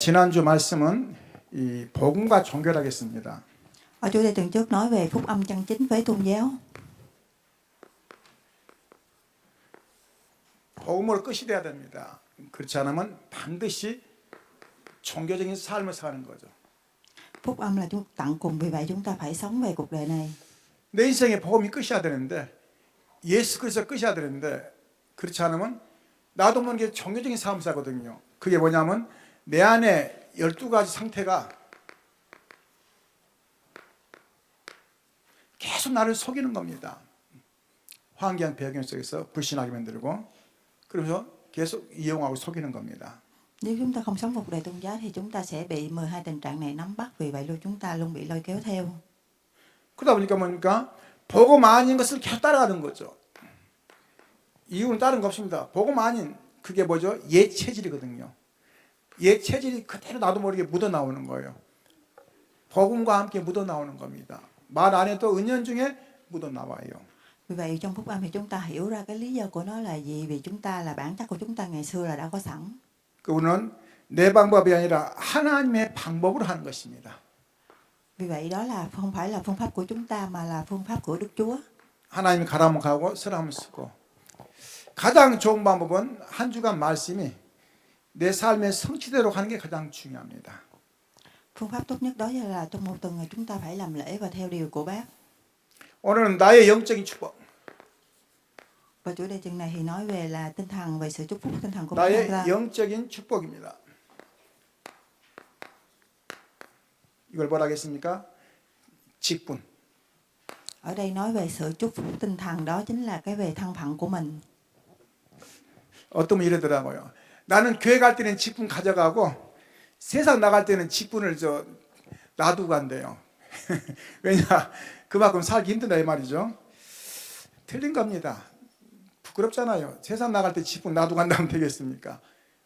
지난주 말씀은 이 복음과 종교라겠습니다. Ở chủ đề tuần trước nói về phúc âm chân chính với tôn giáo. 복음으로 끝이 돼야 됩니다. 그렇지 않으면 반드시 종교적인 삶을 사는 거죠. Phúc âm là chúng tận cùng, vì vậy chúng ta phải sống về cuộc đời này. 내 인생의 복음이 끝이야 되는데, 예수 그리스도 끝이야 되는데, 그렇지 않으면 나도 모르게 종교적인 삶을 사거든요. 그게 뭐냐면 내 안에 12가지 상태가 계속 나를 속이는 겁니다. 환경 배경 속에서 불신하게 만들고, 그러면서 계속 이용하고 속이는 겁니다. Nếu chúng ta không sống cuộc đời tôn giáo thì chúng ta sẽ bị 12 tình trạng này nắm bắt, vì vậy chúng ta luôn bị lôi kéo theo. 그러다 보니까 뭡니까? 복음 아닌 것을 계속 따라가는 거죠. 이유는 다른 거 없습니다. 복음 아닌 그게 뭐죠? 옛 체질이거든요. 옛 체질이 그대로 나도 모르게 묻어나오는 거예요. 복음과 함께 묻어나오는 겁니다. 말 안 해도 은연중에 묻어나와요. Vì vậy trong phúc âm thì chúng ta hiểu ra cái lý do của nó là gì, vì chúng ta là bản chất của chúng ta ngày xưa là đã có sẵn. 그거는 내 방법이 아니라 하나님의 방법으로 하는 것입니다. Vì vậy đó là không phải là phương pháp của chúng ta mà là phương pháp của Đức Chúa. 하나님이 가라면 가고 쓰라면 쓰고, 가장 좋은 방법은 한 주간 말씀이 내 삶의 성취대로 하는 게 가장 중요합니다. Phương pháp tốt nhất đó là trong một tuần chúng ta phải làm lễ và theo điều của Bác. 오늘은 나의 영적인 축복, Và chủ đề tuần này thì nói về là tinh thần, về sự chúc phúc tinh thần của 나의 chúng ta. 영적인 축복입니다. 이걸 뭐라 하겠습니까? 직분. Ở đây nói về sự chúc phúc tinh thần, đó chính là cái về thân phận của mình. 어떤 분이 이러더라고요. 나는 교회 갈 때는 직분 가져가고 세상 나갈 때는 직분을 놔두고 간대요. 왜냐? 그만큼 살기 힘들다 이 말이죠. 틀린 겁니다. 부끄럽잖아요. 세상 나갈 때 직분 놔두고 간다면 되겠습니까?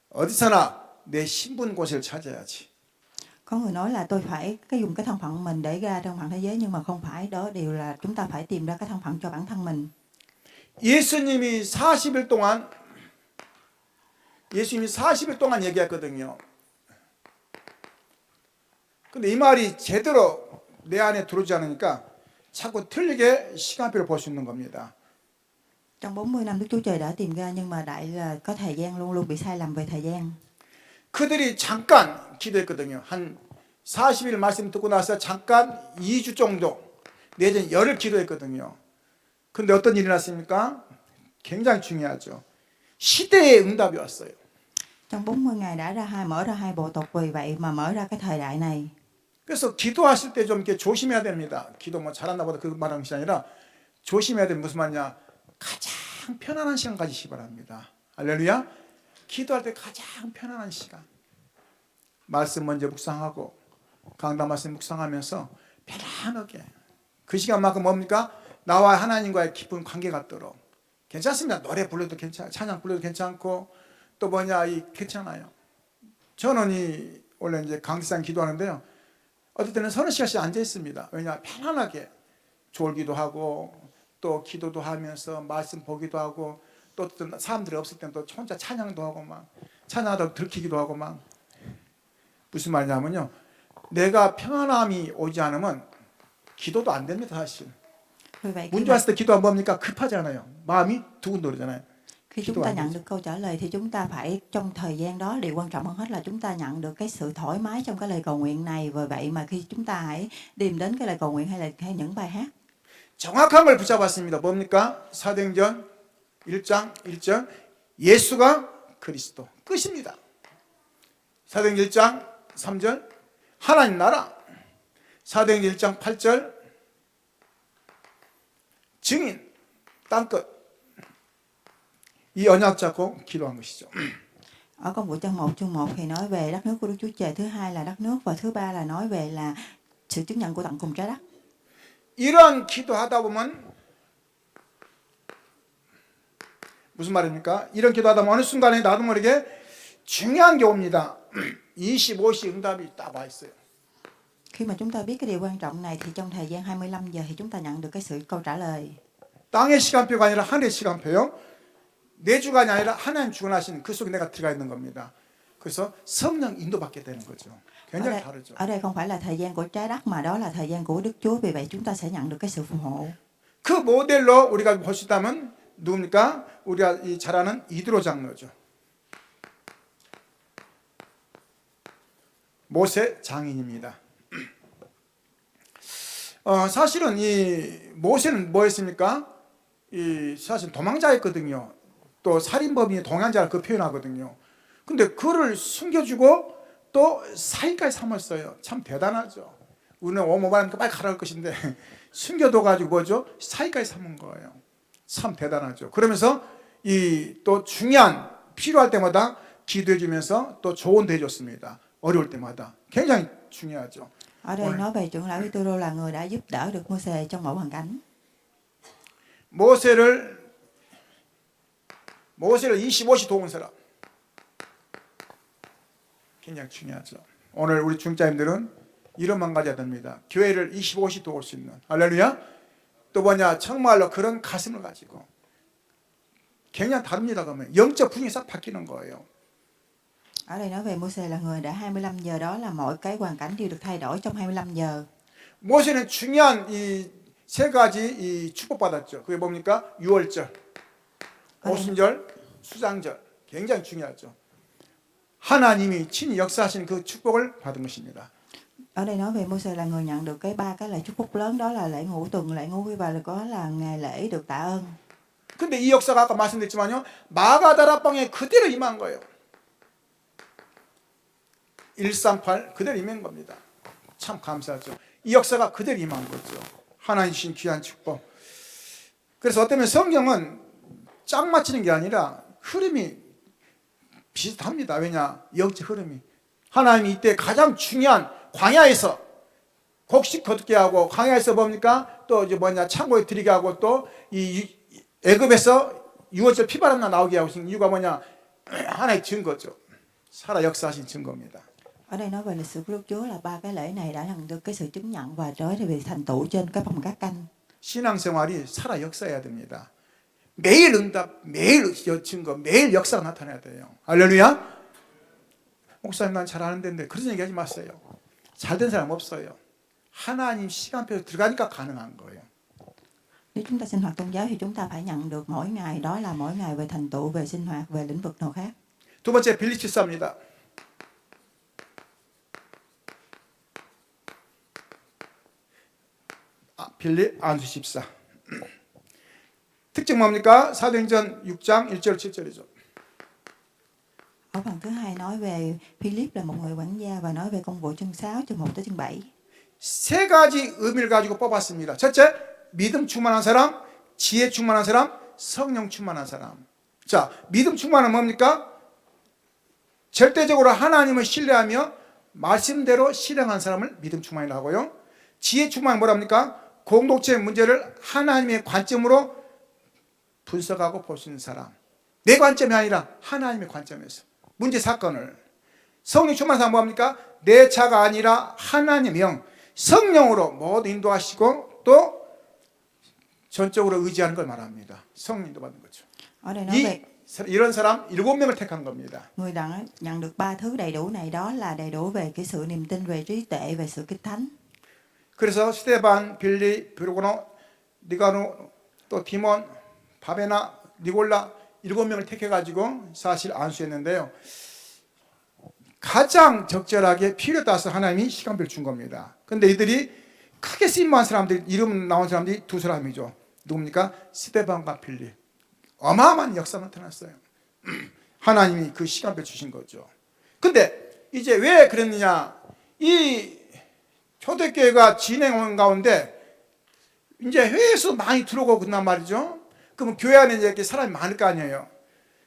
어디서나 내 신분 곳을 찾아야지. Có người nói là tôi phải dùng cái thân phận mình để ra trong phận thế giới, nhưng mà không phải, đó điều là chúng ta phải tìm ra cái thân phận cho bản thân mình. 예수님이 40일 동안 얘기했거든요. 근데 이 말이 제대로 내 안에 들어오지 않으니까 자꾸 틀리게 시간표를 볼 수 있는 겁니다. Trong 40 năm Đức Chúa Trời đã tìm ra, nhưng mà đại là có thời gian luôn luôn bị sai lầm về thời gian. 그들이 잠깐 기도했거든요. 한 40일 말씀 듣고 나서 잠깐 2주 정도 내지는 열흘 기도했거든요. 근데 어떤 일이 났습니까? 굉장히 중요하죠. 시대의 응답이 왔어요. Trong 40 ngày đã mở ra hai bộ tộc, vì vậy mà mở ra cái thời đại này. 그래서 기도하실 때 좀 이렇게 조심해야 됩니다. 기도 뭐 잘한다 보다 그 말하는 것이 아니라 조심해야 되는 무슨 말이냐? 가장 편안한 시간 가지시기 바랍니다. 할렐루야. 기도할 때 가장 편안한 시간. 말씀 먼저 묵상하고 강단 말씀 묵상하면서 편안하게 그 시간만큼 뭡니까? 나와 하나님과의 깊은 관계 같도록. 괜찮습니다. 노래 불러도 괜찮아, 찬양 불러도 괜찮고, 또 괜찮아요. 저는 원래 이제 강지상 기도하는데요. 어떨 때는 30시간씩 앉아 있습니다. 왜냐? 편안하게 졸기도 하고, 또 기도도 하면서 말씀 보기도 하고, 또 사람들이 없을 때는 또 혼자 찬양도 하고 찬양하다 들키기도 하고 무슨 말이냐면요. 내가 평안함이 오지 않으면 기도도 안 됩니다, 사실. 문제 왔을 때 기도하면 뭡니까? 급하지 않아요. 마음이 두근거리잖아요. Khi chúng ta nhận được câu trả lời thì chúng ta phải, trong thời gian đó, điều quan trọng hơn hết là chúng ta nhận được cái sự thoải mái trong cái lời cầu nguyện này. Vì vậy mà khi chúng ta hãy tìm đến cái lời cầu nguyện hay những bài hát. 정확한 걸 붙잡았습니다. 뭡니까? 사도행전 1장 1절 예수가 그리스도 끝입니다. 사도행전 1장 3절 하나님 나라. 사도행전 1장 8절 증인 땅끝. 이 언약 잡고 기도한 것이죠. Ở công vụ chương 1 chương 1 thì nói về đất nước của Đức Chúa Trời, thứ hai là đất nước, và thứ ba là nói về là sự chứng nhận của tận cùng trái đất. 이러한 기도하다 보면 무슨 말입니까? 이런 기도하다 보면 어느 순간에 나도 모르게 중요한 게 옵니다. 25시 응답이 딱 와 있어요. Khi mà chúng ta biết cái điều quan trọng này thì trong thời gian 25 giờ thì chúng ta nhận được cái câu trả lời. 땅의 시간표가 아니라 하늘의 시간표요. 내 주관이 아니라 하나님 주관하신 그 속에 내가 들어가 있는 겁니다. 그래서 성령 인도받게 되는 거죠. 굉장히 다르죠. ở đây không phải là thời gian của trái đất mà đó là thời gian của Đức Chúa, vì vậy chúng ta sẽ nhận được cái sự phù hộ. 그 모델로 우리가 볼 수 있다면 누굽니까? 우리가 잘 아는 이드로 장로죠. 모세 장인입니다. 사실은 이 모세는 뭐였습니까? 사실 도망자였거든요. 또 살인범이 동양자를 그 표현하거든요. 근데 그를 숨겨주고 또 사이까지 삼았어요. 참 대단하죠. 우리는 오모바니까 빨리 가라할 것인데 숨겨둬가지고 뭐죠? 사이까지 삼은 거예요. 참 대단하죠. 그러면서 또 중요한 필요할 때마다 기도해주면서 또 조언도 해줬습니다. 어려울 때마다 굉장히 중요하죠. Ở đây nói về trưởng lão Phi-tô-rô là người đã giúp đỡ được Mô-sê trong mọi hoàn cảnh. 모세를 25시 도운 사람 굉장히 중요하죠. 오늘 우리 중자님들은 이런만 가져야 됩니다. 교회를 25시 도울 수 있는 할렐루야. 또 뭐냐 정말로 그런 가슴을 가지고 굉장히 다릅니다. 그러면 영적 분위기 싹 바뀌는 거예요. Ở đây nói về Mô-sê là người đã 25 giờ, đó là mọi cái hoàn cảnh đều được thay đổi trong 25 giờ. 모세는 중요한 이 세 가지 축복받았죠. 그게 뭡니까? 유월절, 오순절, 수장절 굉장히 중요하죠. 하나님이 친히 역사하신 그 축복을 받은 것입니다. Ở đây nói về Mô-sê là người nhận được ba cái lễ chúc phúc lớn, đó là lễ ngũ tuần, lễ ngũ và là ngày lễ được tạ ơn. 근데 이 역사가 아까 말씀드렸지만요. 마가다라방에 그대로 임한 거예요. 138 그대로 임한 겁니다. 참 감사하죠. 이 역사가 그대로 임한 거죠. 하나님 주신 귀한 축복. 그래서 어쩌면 성경은 짝 맞추는 게 아니라 흐름이 비슷합니다. 왜냐? 영적 흐름이. 하나님이 이때 가장 중요한 광야에서 곡식 거두게 하고 광야에서 뭡니까? 또 이제 뭐냐? 창고에 들이게 하고 또 이 애굽에서 유월절 피바람 나오게 하신 이유가 뭐냐? 하나의 증거죠. 살아 역사하신 증거입니다. Ở đây nói về lịch sử của Đức Chúa là ba cái lễ này đã nhận được cái sự chứng nhận và trở về thành tựu trên cái phòng cát canh. 신앙생활이 살아 역사해야 됩니다. 매일 응답, 매일 증거, 매일 역사가 나타나야 돼요. 할렐루야. 목사님 난 잘 아는데 그런 얘기하지 마세요. 잘된 사람 없어요. 하나님 시간표에 들어가니까 가능한 거예요. Nếu chúng ta sinh hoạt tôn giáo thì chúng ta phải nhận được mỗi ngày, đó là mỗi ngày về thành tựu, về sinh hoạt, về lĩnh vực nào khác. 두 번째 빌립보서입니다. 빌립 안수 14. 특징 뭡니까? 사도행전 6장 1절 7절이죠. Ở phần thứ hai nói về Philip là một người quản gia và nói về công vụ chương 6 chương 1 tới chương 7. 세 가지 의미를 가지고 뽑았습니다. 첫째, 믿음 충만한 사람, 지혜 충만한 사람, 성령 충만한 사람. 자, 믿음 충만은 뭡니까? 절대적으로 하나님을 신뢰하며 말씀대로 실행한 사람을 믿음 충만이라고 하고요. 지혜 충만은 뭐랍니까? 공동체의 문제를 하나님의 관점으로 분석하고 볼 수 있는 사람. 내 관점이 아니라 하나님의 관점에서 문제 사건을. 성령 충만한 사람은 뭐합니까? 내 차가 아니라 하나님의 영, 성령으로 모두 인도하시고 또 전적으로 의지하는 걸 말합니다. 성령 인도받는 거죠. Ở đây nói về 이런 사람 7명을 택한 겁니다. người đã nhận được ba thứ đầy đủ này, đó là đầy đủ về cái sự niềm tin, về trí tuệ, về sự kinh thánh. 그래서 스테반, 빌리, 브루고노, 니가노, 또 디몬, 바베나, 니골라 7명을 택해가지고 사실 안수했는데요. 가장 적절하게 필요에 따라서 하나님이 시간표를 준 겁니다. 근데 이들이 크게 쓰임받은 사람들이, 이름 나온 사람들이 두 사람이죠. 누굽니까? 스테반과 빌리. 어마어마한 역사가 나타났어요. 하나님이 그 시간표 주신 거죠. 근데 이제 왜 그랬느냐? 이 초대교회가 진행하는 가운데 이제 해외에서 많이 들어오고 그런단 말이죠. 그러면 교회 안에 이제 이렇게 사람이 많을 거 아니에요.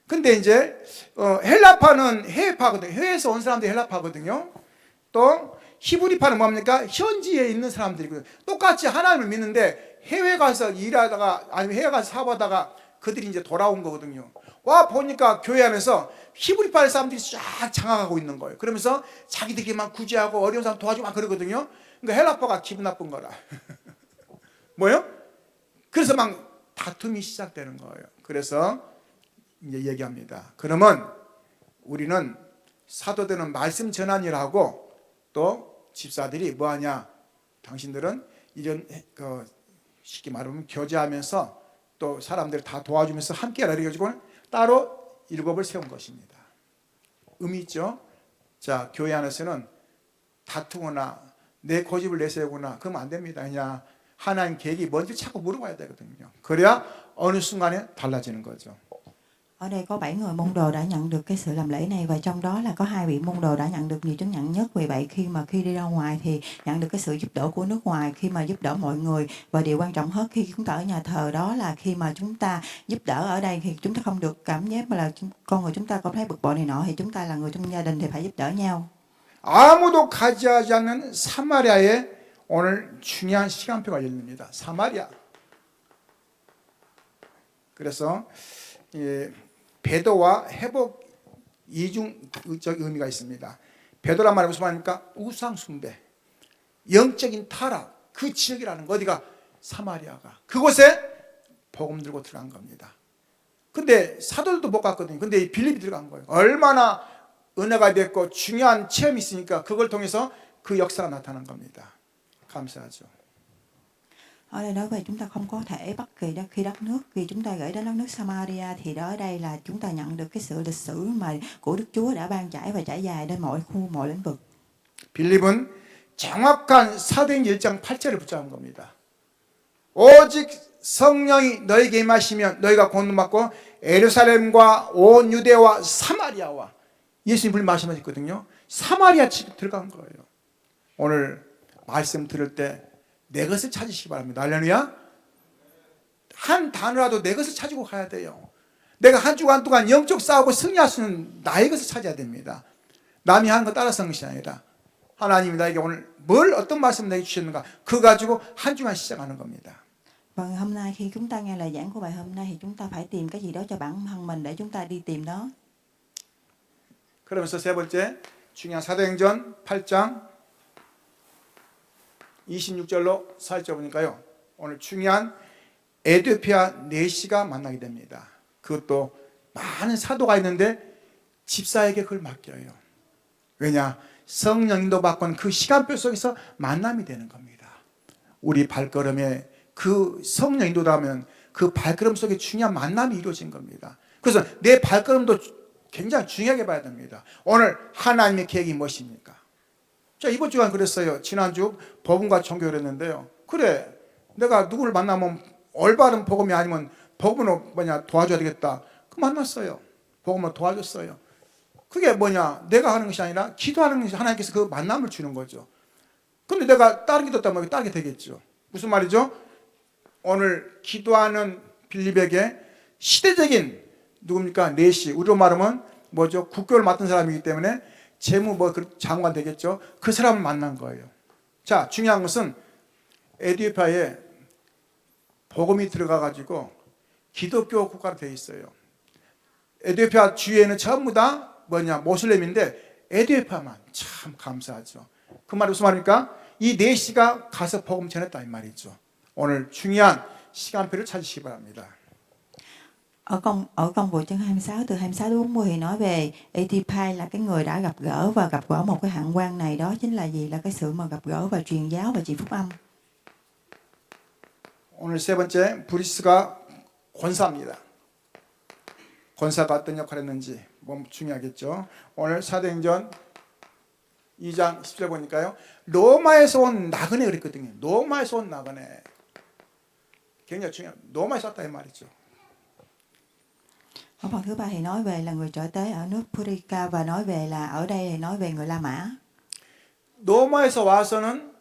근데 이제 헬라파는 해외파거든요. 해외에서 온 사람들이 헬라파거든요. 또 히브리파는 뭡니까? 현지에 있는 사람들이거든요. 똑같이 하나님을 믿는데 해외 가서 일하다가 아니면 해외 가서 사업하다가 그들이 이제 돌아온 거거든요. 와 보니까 교회 안에서 히브리파 사람들이 쫙 장악하고 있는 거예요. 그러면서 자기들끼리만 구제하고 어려운 사람 도와주고 막 그러거든요. 그러니까 헬라파가 기분 나쁜 거라. 뭐요? 그래서 막 다툼이 시작되는 거예요. 그래서 이제 얘기합니다. 그러면 우리는 사도들은 말씀 전한 일하고 또 집사들이 뭐하냐? 당신들은 이런 쉽게 말하면 교제하면서 또 사람들 다 도와주면서 함께 하라 그래가지고 따로 7을 세운 것입니다. 의미 있죠? 자, 교회 안에서는 다투거나 내 고집을 내세우거나 그러면 안 됩니다. 그냥 하나님 계획이 뭔지 자꾸 물어봐야 되거든요. 그래야 어느 순간에 달라지는 거죠. Ở đây có 7 người môn đồ đã nhận được cái sự làm lễ này, và trong đó là có 2 vị môn đồ đã nhận được nhiều chứng nhận nhất. Vì vậy khi đi ra ngoài thì nhận được cái sự giúp đỡ của nước ngoài, khi mà giúp đỡ mọi người. Và điều quan trọng hơn khi chúng ta ở nhà thờ đó là khi mà chúng ta giúp đỡ ở đây thì chúng ta không được cảm giác mà là con người chúng ta có thấy bực bội này nọ, thì chúng ta là người trong gia đình thì phải giúp đỡ nhau. 아무도 가지하지 않는 사마리아에 오늘 중요한 시간표가 열립니다. 사마리아. 그래서 배도와 회복 이중적 의미가 있습니다. 배도란 말이 무슨 말입니까? 우상 숭배, 영적인 타락, 그 지역이라는 거. 어디가? 사마리아가. 그곳에 복음 들고 들어간 겁니다. 근데 사도들도 못 갔거든요. 근데 빌립이 들어간 거예요. 얼마나 은혜가 됐고 중요한 체험이 있으니까 그걸 통해서 그 역사가 나타난 겁니다. 감사하죠. Ở đây nói về chúng ta không có thể bất kỳ khi đất nước, khi chúng ta gửi đến đất nước Samaria thì đó ở đây là chúng ta nhận được cái sự lịch sử mà của Đức Chúa đã ban trải và trải dài đến mọi khu, mọi lĩnh vực. 빌립은 정확한 사도행전 1장 8절을 붙잡은 겁니다. 오직 성령이 너에게 임하시면 너희가 권능받고 예루살렘과 온 유대와 사마리아와, 예수님 불 말씀하셨거든요. 사마리아 집 들어간 거예요. 오늘 말씀 들을 때 내 것을 찾으시기 바랍니다. 할렐루야. 한 단어라도 내 것을 찾고 가야 돼요. 내가 한 주간 동안 영적 싸우고 승리할 수 있는 나의 것을 찾아야 됩니다. 남이 하는 거 따라서 하는 것이 아니라 하나님이 나에게 오늘 어떤 말씀을 내게 주셨는가, 그거 가지고 한 주간 시작하는 겁니다. Vâng, hôm nay khi chúng ta nghe lời giảng của bài hôm nay thì chúng ta phải tìm cái gì đó cho bản thân mình để chúng ta đi tìm đó. 그러면서 세 번째 중요한 사도행전 8장 26절로 40절 보니까요, 오늘 중요한 에티오피아 내시가 만나게 됩니다. 그것도 많은 사도가 있는데 집사에게 그걸 맡겨요. 왜냐? 성령 인도 받고는 그 시간표 속에서 만남이 되는 겁니다. 우리 발걸음에 그 성령 인도라면 그 발걸음 속에 중요한 만남이 이루어진 겁니다. 그래서 내 발걸음도 굉장히 중요하게 봐야 됩니다. 오늘 하나님의 계획이 무엇입니까? 자, 이번 주간 그랬어요. 지난주 복음과 종교를 했는데요. 그래, 내가 누구를 만나면 올바른 복음이 아니면 복음으로 도와줘야 되겠다. 그 만났어요. 복음으로 도와줬어요. 그게 내가 하는 것이 아니라 기도하는 것이 하나님께서 그 만남을 주는 거죠. 근데 내가 다른 기도 때문에 따르게 되겠죠. 무슨 말이죠? 오늘 기도하는 빌립에게 시대적인 누굽니까? 내시, 우리로 말하면 국교를 맡은 사람이기 때문에 재무 장관 되겠죠. 그 사람을 만난 거예요. 자, 중요한 것은 에티오피아에 복음이 들어가 가지고 기독교 국가로 되어 있어요. 에티오피아 주위에는 전부 다 모슬림인데 에티오피아만 참 감사하죠. 그 말이 무슨 말입니까? 이 내시가 가서 복음 전했다 이 말이죠. 오늘 중요한 시간표를 찾으시기 바랍니다. Ở công vụ chương 26 từ 26 đến 40 thì nói về Ethiopia là cái người đã gặp gỡ một cái hạng quan này, đó chính là gì? Là cái sự mà gặp gỡ và truyền giáo và truyền phúc âm. 오늘 세 번째, 브리스가 권사입니다. 권사가 어떤 역할을 했는지 중요하겠죠. 오늘 사도행전 2장 10절 보니까요, 로마에서 온 나그네 그랬거든요. 로마에서 온 나그네. 굉장히 중요한, 로마에서 왔다 이 말이죠. Ở phần thứ ba thì nói về là người trở tới ở nước Phrygia, và nói về là ở đây thì nói về người La Mã. 로마에서 와서는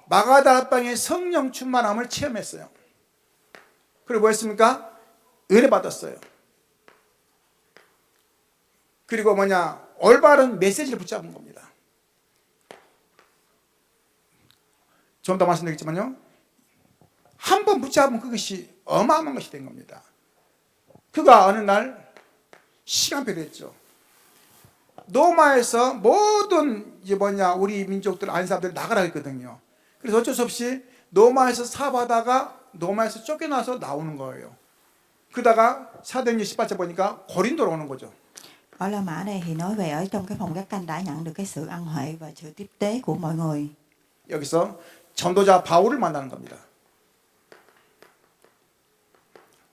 마가다락방의 성령 충만함을 체험했어요. 그리고 뭐 했습니까? 은혜 받았어요. 그리고 올바른 메시지를 붙잡은 겁니다. 좀 더 말씀드리겠지만요, 한 번 붙잡으면 그것이 어마어마한 것이 된 겁니다. 그가 어느 날 시간표를 했죠. 로마에서 모든 우리 민족들 아닌 사람들 나가라 했거든요. 그래서 어쩔 수 없이 로마에서 사업하다가 로마에서 쫓겨나서 나오는 거예요. 그러다가 사도행전 18장 보니까 고린도로 오는 거죠. Ở La Mã đây thì nói về ở trong cái phòng các canh đã nhận được cái sự ân huệ và sự tiếp tế của mọi người. 여기서 전도자 바울을 만나는 겁니다.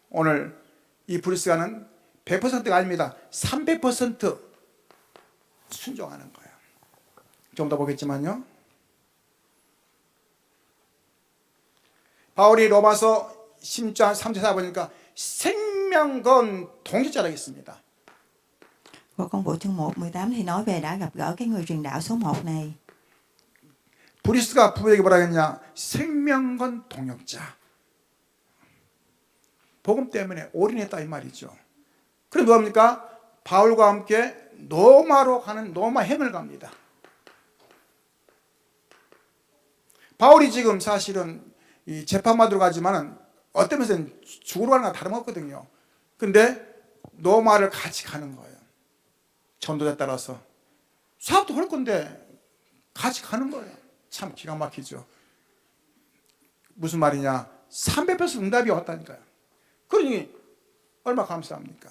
오늘 이 브리스가는 100%가 아닙니다. 300% 순종하는 거예요. 좀 더 보겠지만요. 바울이 로마서 10장 3절 보니까 생명건 동역자라고 있습니다. Và công vụ chương 1, 18 thì nói về đã gặp gỡ cái người truyền đạo số 1 này. 브리스가 부부에게 뭐라 했냐? 생명건 동역자. 복음 때문에 올인했다 이 말이죠. 그럼 뭡니까? 바울과 함께 로마로 가는 로마 행을 갑니다. 바울이 지금 사실은 이 재판받으러 가지만은 어떤 면에서는 죽으러 가는 건 다름없거든요. 근데 로마를 같이 가는 거예요. 전도자에 따라서. 사업도 할 건데 같이 가는 거예요. 참 기가 막히죠. 무슨 말이냐? 300% 응답이 왔다니까요. 그러니 얼마나 감사합니까?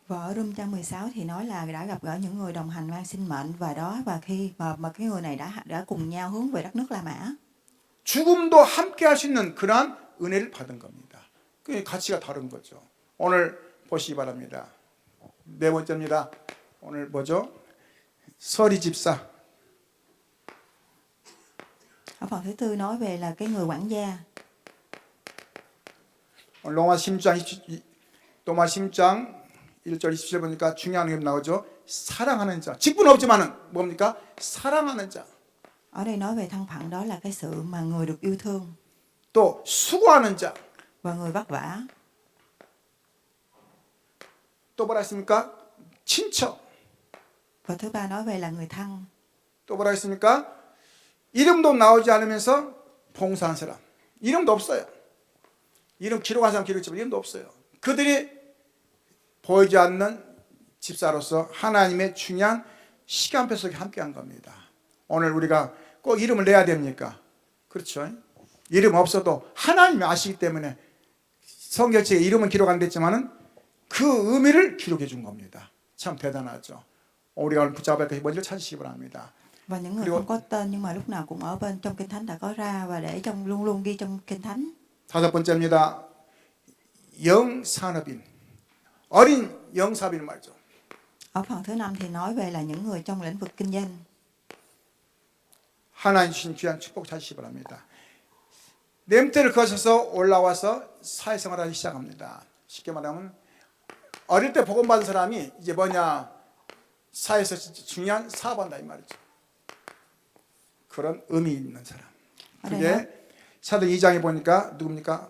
Và ở Rome trang 16 thì nói là đã gặp gỡ những người đồng hành mang sinh mệnh và khi mà cái người này đã cùng nhau hướng về đất nước La Mã. 죽음도 함께 할 수 있는 그러한 은혜를 받은 겁니다. 그 가치가 다른 거죠. 오늘 보시기 바랍니다. 네 번째입니다. 오늘 뭐죠? 서리 집사. Ở phần thứ tư nói về là cái người quản gia. 오늘 로마 10장 1절 27절 보니까 중요한 게 나오죠. 사랑하는 자. 직분 없지만은 뭡니까? 사랑하는 자. Ở đây nói về thân phận đó là cái sự mà người được yêu thương 또 수고하는 자. và người vất vả. 또 뭐라 했습니까? 친척. Và thứ ba nói về là người thân. 또 뭐라 했습니까? 이름도 나오지 않으면서 봉사한 사람. 이름도 없어요. 이름 기록한 사람 기록했지만 이름도 없어요. 그들이 보이지 않는 집사로서 하나님의 중요한 시간표 속에 함께한 겁니다. 오늘 우리가 꼭 이름을 내야 됩니까? 그렇죠. 이름 없어도 하나님이 아시기 때문에 성경책에 이름은 기록 안 됐지만은 그 의미를 기록해 준 겁니다. 참 대단하죠. 우리가 오늘 붙잡을 것이 뭔지를 찾으시기 바랍니다. Và những người không có tên nhưng mà lúc nào cũng ở bên trong Kinh Thánh đã có ra và để trong luôn luôn ghi trong Kinh Thánh. 다섯 번째입니다. 영산업인. 어린 영사업인 말이죠. Ở phần thứ 5 thì nói về là những người trong lĩnh vực kinh doanh. 하나님 주신 귀한 축복 찾으시기 바랍니다. 냄새를 거쳐서 올라와서 사회생활을 하기 시작합니다. 쉽게 말하면 어릴 때 복음 받은 사람이 이제 뭐냐? 사회에서 중요한 사업한다 이 말이죠. 그런 의미 있는 사람. 그게 사도 2장에 보니까 누굽니까?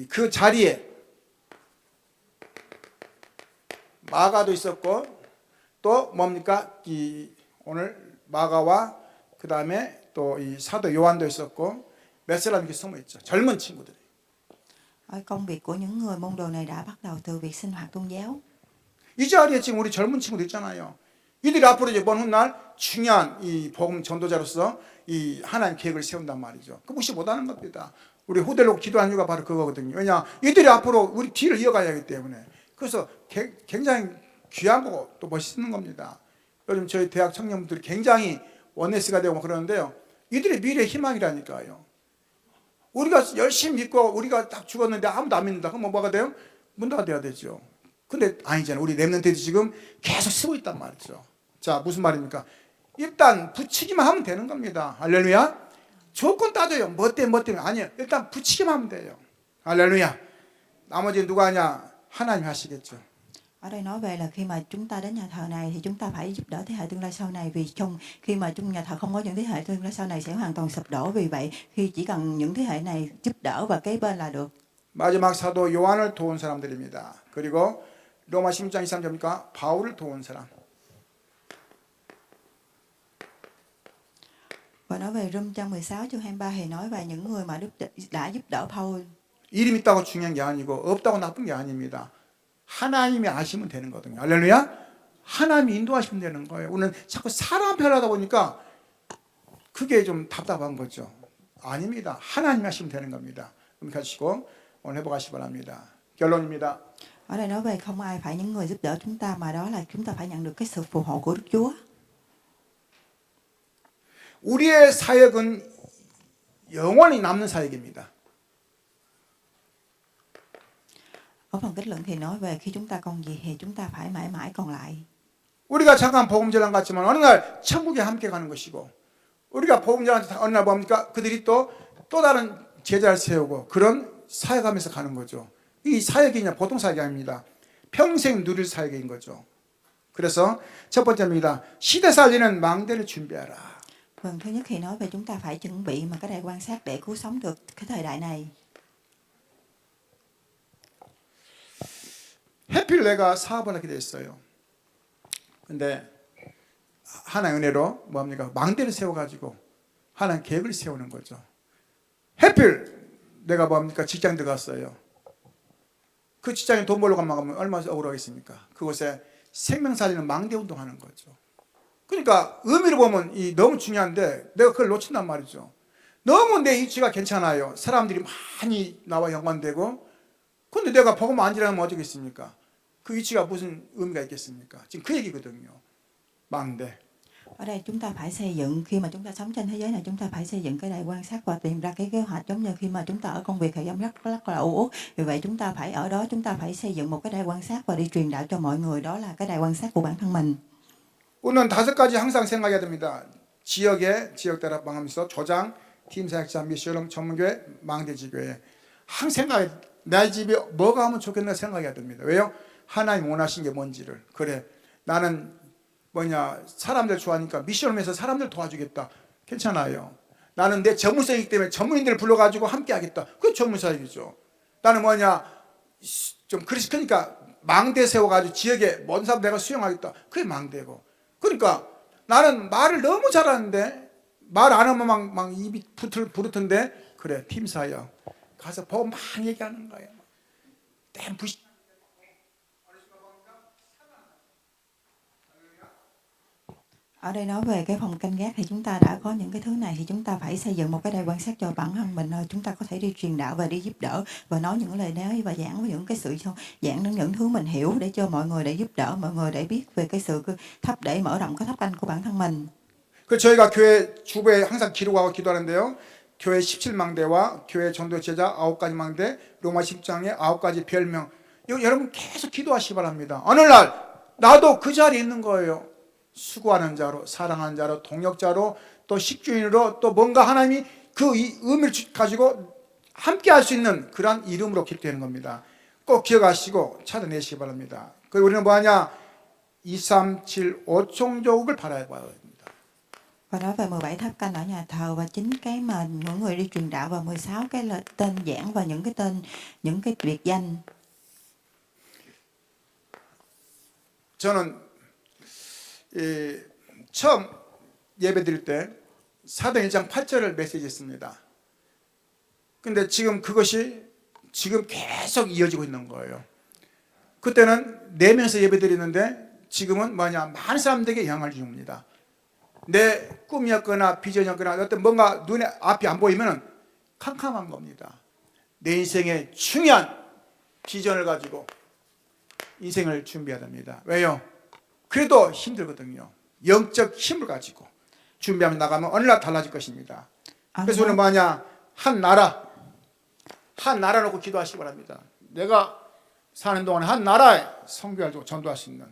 그 자리에 마가도 있었고 또 뭡니까? 오늘 마가와 그 다음에 또 이 사도 요한도 있었고 몇 사람이 이렇게 숨어 있죠. 젊은 친구들이. Ở công việc của những người môn đồ này đã bắt đầu từ việc sinh hoạt tôn giáo. 이 자리에 지금 우리 젊은 친구들 있잖아요. 이들이 앞으로 이제 먼 훗날 중요한 이 복음 전도자로서 이 하나님 계획을 세운단 말이죠. 그 무시 못하는 겁니다. 우리 후대로 기도한 이유가 바로 그거거든요. 왜냐, 이들이 앞으로 우리 뒤를 이어가야 하기 때문에. 그래서 굉장히 귀한 거고 또 멋있는 겁니다. 요즘 저희 대학 청년분들이 굉장히 원네스가 되고 그러는데요. 이들의 미래 희망이라니까요. 우리가 열심히 믿고 우리가 딱 죽었는데 아무도 안 믿는다. 그럼 뭐가 돼요? 문 닫아야 되죠. 근데 아니잖아요. 우리 랩런트들이 지금 계속 쓰고 있단 말이죠. 자, 무슨 말입니까? 일단 붙이기만 하면 되는 겁니다. 할렐루야. 조건 따져요. 뭐 때문에 아니에요. 일단 붙이기만 하면 돼요. 할렐루야. 나머지 누가 하냐? 하나님 하시겠죠. Ở đây nói về là khi mà chúng ta đến nhà thờ này thì chúng ta phải giúp đỡ thế hệ tương lai sau này, vì khi mà trong nhà thờ không có những thế hệ tương lai sau này sẽ hoàn toàn sụp đổ. Vì vậy khi chỉ cần những thế hệ này giúp đỡ và kế bên là được. 마지막 사도 요한을 도운 사람들입니다. 그리고 로마 10장 23절입니까? 바울을 도운 사람. Và nói về Rome trang 16 chương 23 thì nói về những người mà đã giúp đỡ Paul. 이름 있다고 중요한 게 아니고 없다고 나쁜 게 아닙니다. 하나님이 아시면 되는 거거든요. 할렐루야. 하나님이 인도하시면 되는 거예요. 우리는 자꾸 사람 편하다 보니까 그게 좀 답답한 거죠. 아닙니다. 하나님이 하시면 되는 겁니다. 그럼 가시고 오늘 회복하시기 바랍니다. 결론입니다. Ở đây nói về không ai phải những người giúp đỡ chúng ta, mà đó là chúng ta phải nhận được cái sự phù hộ của Đức Chúa. 우리의 사역은 영원히 남는 사역입니다. Ở phần kết luận thì nói về khi chúng ta còn gì thì chúng ta phải mãi mãi còn lại. 우리가 잠깐 복음 전환 갔지만 어느 날 천국에 함께 가는 것이고, 우리가 복음 전환 어느 날 뭡니까? 그들이 또 다른 제자를 세우고 그런 사역하면서 가는 거죠. 이 사역이 그냥 보통 사역이 아닙니다. 평생 누릴 사역인 거죠. 그래서 첫 번째입니다. 시대 살리는 망대를 준비하라. Phần thứ nhất thì nói về chúng ta phải chuẩn bị mà cái đài quan sát để cứu sống được cái thời đại này. 해필 내가 사업을 하게 됐어요. 근데 하나의 은혜로 뭡니까? 망대를 세워가지고 하나의 계획을 세우는 거죠. 해필 내가 뭡니까? 직장 들어갔어요. 그 직장에 돈 벌러 가면 얼마나 억울하겠습니까? 그곳에 생명 살리는 망대 운동하는 거죠. 그러니까 의미를 보면 너무 중요한데 내가 그걸 놓친단 말이죠. 너무 내 위치가 괜찮아요. 사람들이 많이 나와 연관되고, 근데 내가 복음 안 지나면 어쩌겠습니까? 그 위치가 무슨 의미가 있겠습니까? 지금 그 얘기거든요. 망대. Ở đây chúng ta phải xây dựng, khi mà chúng ta sống trên thế giới này, chúng ta phải xây dựng cái đài quan sát và tìm ra cái kế hoạch, giống như khi mà chúng ta ở công việc thời gian rất là u uất. Vì vậy chúng ta phải ở đó, chúng ta phải xây dựng một cái đài quan sát và đi truyền đạo cho mọi người, đó là cái đài quan sát của bản thân mình. 우리는 5가지 항상 생각해야 됩니다. 지역 따라 방하면서 조장, 팀 사역자, 미션홈, 전문교회, 망대지교회. 항상 생각해. 내 집에 뭐가 하면 좋겠나 생각해야 됩니다. 왜요? 하나님 원하신 게 뭔지를. 그래, 나는 사람들 좋아하니까 미션홈에서 사람들 도와주겠다. 괜찮아요. 나는 내 전문성이기 때문에 전문인들을 불러가지고 함께 하겠다. 그게 전문사역이죠. 나는 그러니까 망대 세워가지고 지역에 먼 사람 내가 수용하겠다. 그게 망대고. 그러니까 나는 말을 너무 잘하는데 말 안 하면 막 입이 부르던데, 그래, 팀 사역 가서 보고 막 얘기하는 거예요. 땡 부시. Ở đây nói về cái phòng canh gác thì chúng ta đã có những cái thứ này, thì chúng ta phải xây dựng một cái đài quan sát cho bản thân mình thôi. Chúng ta có thể đi truyền đạo và đi giúp đỡ và nói những lời nói và giảng với những cái sự giảng những thứ mình hiểu để cho mọi người, để giúp đỡ mọi người để biết về cái sự để mở rộng cái tháp canh của bản thân mình. 그 저희가 교회 주부에 항상 기록하고 기도하는데요. 교회 17망대와 교회 전도 제자 9가지 망대, 로마 10장의 9가지 별명. 이거 여러분 계속 기도하시기 바랍니다. 어느 날 나도 그 자리에 있는 거예요. 수고하는 자로, 사랑하는 자로, 동역자로, 또 식주인으로, 또 뭔가 하나님이 그 의미를 가지고 함께 할 수 있는 그러한 이름으로 기록되는 겁니다. 꼭 기억하시고 찾아내시기 바랍니다. 그리고 우리는 뭐하냐? 2, 3, 7, 5총족을 바라봐야 됩니다. Và nói về 17 tháp canh ở nhà thờ và 9 cái mà những người đi truyền đạo, và 16 cái tên giảng và những cái tên, những cái biệt danh. 저는 처음 예배 드릴 때 사도행 1장 8절을 메시지했습니다. 근데 지금 그것이 지금 계속 이어지고 있는 거예요. 그때는 4명에서 예배 드리는데 지금은 많은 사람들에게 영향을 줍니다. 내 꿈이었거나 비전이었거나 어떤 뭔가 눈에 앞이 안 보이면 캄캄한 겁니다. 내 인생의 중요한 비전을 가지고 인생을 준비해야 됩니다. 왜요? 그래도 힘들거든요. 영적 힘을 가지고 준비하면 나가면 어느 날 달라질 것입니다. 그래서 우리는 한 나라 놓고 기도하시기 바랍니다. 내가 사는 동안에 한 나라에 선교하고 전도할 수 있는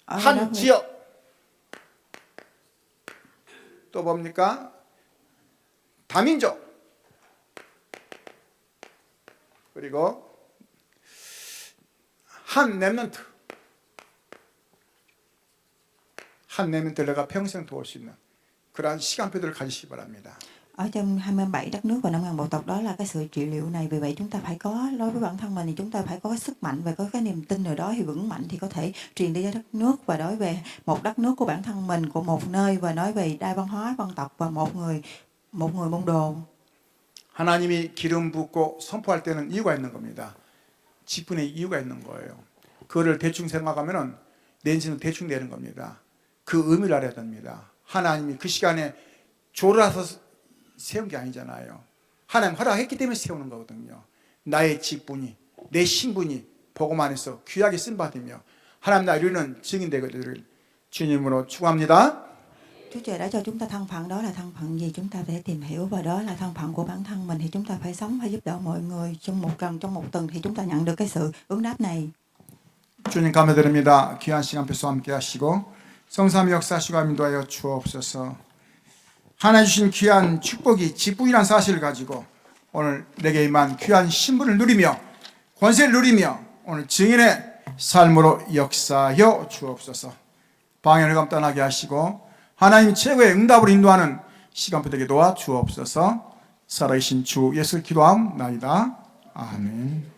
한 지역, 또 뭡니까? 다민족, 그리고 한 렘넌트, 내가 평생 도울 수 있는 그러한 시간표들을 가지시기 바랍니다. Ở trong 27 đất nước và 5.000 bộ tộc, đó là cái sự trị liệu này. Vì vậy chúng ta phải có, đối với bản thân mình thì chúng ta phải có cái sức mạnh và có cái niềm tin nào đó thì vững mạnh thì có thể truyền đi cho đất nước, và đối về một đất nước của bản thân mình, của một nơi, và nói về đa văn hóa, dân tộc và một người môn đồ. 하나님이 기름 붓고 선포할 때는 이유가 있는 겁니다. 직분의 이유가 있는 거예요. 그거를 대충 생각하면은 내 인생은 대충 내는 겁니다. 그 의미를 알아야 됩니다. 하나님이 그 시간에 졸아서 세운 게 아니잖아요. 하나님 허락했기 때문에 세우는 거거든요. 나의 직분이, 내 신분이 복음 안에서 귀하게 쓴받으며 하나님 나라 이루는 증인 되기를 주님으로 축원합니다. Chúa Trời đã cho chúng ta thân phận, đó là thân phận gì chúng ta phải tìm hiểu, và đó là thân phận của bản thân mình, thì chúng ta phải sống, phải giúp đỡ mọi người. Trong một tuần thì chúng ta nhận được cái sự ứng đáp này. 주님 감사드립니다. 귀한 시간 뺏어 함께 하시고 성삼위 역사하시고 인도하여 주옵소서. 하나님 주신 귀한 축복이 직분이란 사실을 가지고 오늘 내게 임한 귀한 신분을 누리며 권세를 누리며 오늘 증인의 삶으로 역사하여 주옵소서. 방해를 감당하게 하시고 하나님 최고의 응답을 인도하는 시간표 되게 도와 주옵소서. 살아계신 주 예수 기도함나이다. 아멘.